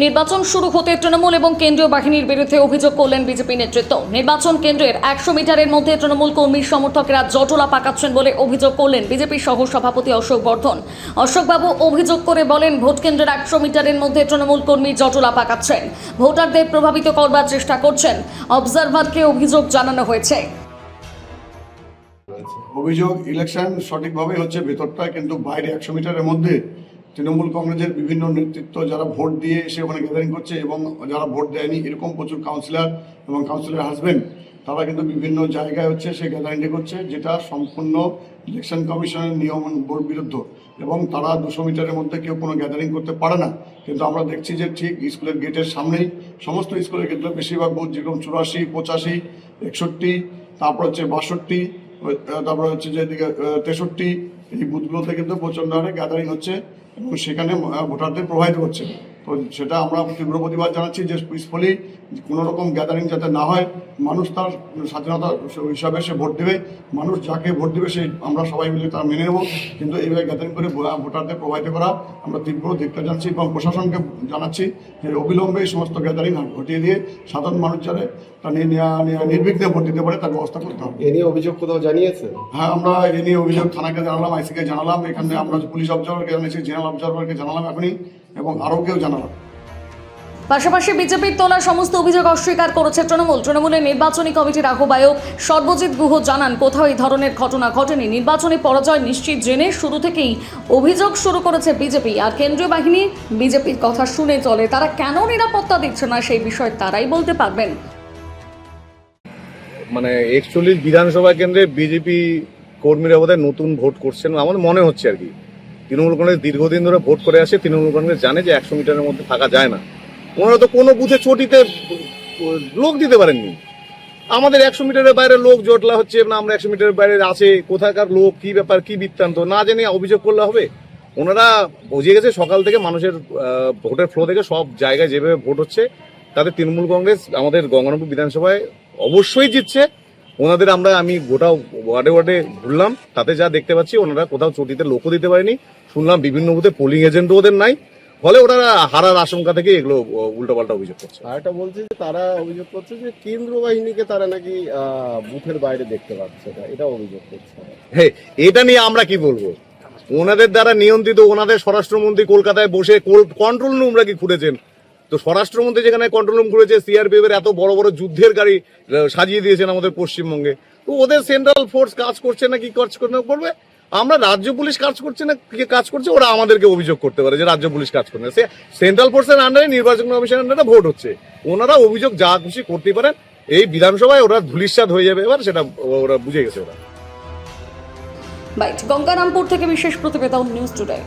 নির্বাচন শুরু হতে তৃণমূল এবং কেন্দ্রীয় বাহিনীর বিরুদ্ধে অভিযোগ করলেন বিজেপি নেতৃত্ব। নির্বাচন কেন্দ্রের 100 মিটারের মধ্যে তৃণমূল কর্মী সমর্থকেরা জটলা পাকাচ্ছেন বলে অভিযোগ করলেন বিজেপি সহ সভাপতি অশোক বর্ধন। অশোকবাবু অভিযোগ করে বলেন, ভোট কেন্দ্রের 100 মিটারের মধ্যে তৃণমূল কর্মী জটলা পাকাচ্ছেন, ভোটারদের প্রভাবিত করবার চেষ্টা করছেন। অবজারভারকে অভিযোগ জানানো হয়েছে। অভিযোগ ইলেকশন সঠিকভাবে হচ্ছে ভেতরটায়, কিন্তু বাইরে 100 মিটারের মধ্যে তৃণমূল কংগ্রেসের বিভিন্ন নেতৃত্ব যারা ভোট দিয়ে এসে ওখানে গ্যাদারিং করছে এবং যারা ভোট দেয়নি এরকম প্রচুর কাউন্সিলর এবং কাউন্সিলর হাজবেন্ড তারা কিন্তু বিভিন্ন জায়গায় হচ্ছে সে গ্যাদারিংটা করছে, যেটা সম্পূর্ণ ইলেকশন কমিশনের নিয়ম বিরুদ্ধ এবং তারা 200 মিটারের মধ্যে কেউ কোনো গ্যাদারিং করতে পারে না। কিন্তু আমরা দেখছি যে ঠিক স্কুলের গেটের সামনেই সমস্ত স্কুলের গেটগুলো বেশিরভাগ বুথ যেরকম 84, 85, 61, তারপর হচ্ছে 62, তারপরে হচ্ছে যে এদিকে 63, এই বুথগুলোতে কিন্তু প্রচণ্ড হারে গ্যাদারিং হচ্ছে এবং সেখানে ভোটারদের প্রভাবিত হচ্ছে। তো সেটা আমরা তীব্র প্রতিবাদ জানাচ্ছি যে পিসফুলি কোনো রকম গ্যাদারিং যাতে না হয়, মানুষ তার স্বাধীনতা হিসাবে সে ভোট দেবে, মানুষ যাকে ভোট দেবে সে আমরা সবাই মিলে তার মেনে নেব, কিন্তু এইভাবে গ্যাদারিং করে ভোটারদের প্রভাবিত করা আমরা তীব্র ধিক্কার জানাচ্ছি এবং প্রশাসনকে জানাচ্ছি যে অবিলম্বে এই সমস্ত গ্যাদারিং ঘটিয়ে দিয়ে সাধারণ মানুষ যারা তা নির্বিঘ্নে ভোট দিতে পারে তার ব্যবস্থা করতে হবে। এ নিয়ে অভিযোগ কোথাও জানিয়েছে? হ্যাঁ, আমরা এ নিয়ে অভিযোগ থানাকে জানালাম, আইসিকে জানালাম, এখানে আমরা পুলিশ অবজারভারকে জানিয়েছি, জেনারেল অবজারভারকে জানালাম এখনই এবং আরও কেউ জানালাম। পাশাপাশি বিজেপির তোলা সমস্ত অভিযোগ অস্বীকার করেছে তৃণমূলের নির্বাচনী কমিটির আহ্বায়ক সর্বজিৎ গুহ জানান, কোথাও এই ধরনের ঘটনা ঘটেনি। নির্বাচনী পরাজয় নিশ্চিত জেনে শুরু থেকেই অভিযোগ শুরু করেছে বিজেপি। আর কেন্দ্রীয় বাহিনী বিজেপির কথা শুনে চলে, তারা কেন নিরাপত্তা দিচ্ছে না সেই বিষয়ে তারাই বলতে পারবেন। মানে 41 বিধানসভা কেন্দ্রে বিজেপি কর্মীরা বোধহয় নতুন ভোট করছেন আমাদের মনে হচ্ছে আর কি। তৃণমূল কংগ্রেস দীর্ঘদিন ধরে ভোট করে আসে, তৃণমূল কংগ্রেস জানে যে 100 মিটারের মধ্যে থাকা যায় না। ওনারা তো কোনো বুথে চটিতে লোক দিতে পারেননি। আমাদের 100 মিটারের বাইরে লোক জটলা হচ্ছে না, আমরা 100 মিটারের বাইরে আছে, কোথাকার লোক, কি ব্যাপার, কি বৃত্তান্ত না জেনে অভিযোগ করলে হবে? ওনারা বুঝে গেছে সকাল থেকে মানুষের ভোটের ফ্লো থেকে সব জায়গায় যেভাবে ভোট হচ্ছে তাতে তৃণমূল কংগ্রেস আমাদের গঙ্গারামপুর বিধানসভায় অবশ্যই জিতছে। ওনাদের আমি গোটা ওয়ার্ডে ঘুরলাম, তাতে যা দেখতে পাচ্ছি ওনারা কোথাও চটিতে লোকও দিতে পারেনি। শুনলাম বিভিন্ন বুথে পোলিং এজেন্টও ওদের নাই, ফলে ওনারা হারার আশঙ্কা থেকে এগুলো উল্টোপাল্টা অভিযোগ করছে। আর এটা বলছে যে তারা অভিযোগ করছে যে কেন্দ্র বাহিনীকে তারা নাকি বুথের বাইরে দেখতে পাচ্ছে না, এটা অভিযোগ করছে। হ্যাঁ, এটা নিয়ে আমরা কি বলবো? ওনাদের দ্বারা নিয়ন্ত্রিত, ওনাদের স্বরাষ্ট্রমন্ত্রী কলকাতায় বসে কন্ট্রোল রুম কি খুঁড়েছেন, তো স্বরাষ্ট্রমন্ত্রী যেখানে কন্ট্রোল রুম খুঁড়েছে, সিআরপিএফ এর এত বড় বড় যুদ্ধের গাড়ি সাজিয়ে দিয়েছেন আমাদের পশ্চিমবঙ্গে, তো ওদের সেন্ট্রাল ফোর্স কাজ করছে না, কি কাজ করবে? আমরা রাজ্য পুলিশ কাজ করছে না, কি কাজ করছে? ওরা আমাদেরকে অভিযোগ করতে পারে যে রাজ্য পুলিশ কাজ করে না। সেন্ট্রাল ফোর্সের আন্ডারে, নির্বাচন কমিশনের আন্ডারে ভোট হচ্ছে, ওনারা অভিযোগ যা খুশি করতে পারেন। এই বিধানসভায় ওরা ধূলিসাৎ হয়ে যাবে, এবার সেটা ওরা বুঝে গেছে। ওরা গঙ্গারামপুর থেকে বিশেষ প্রতিবেদন, নিউজ টুডে।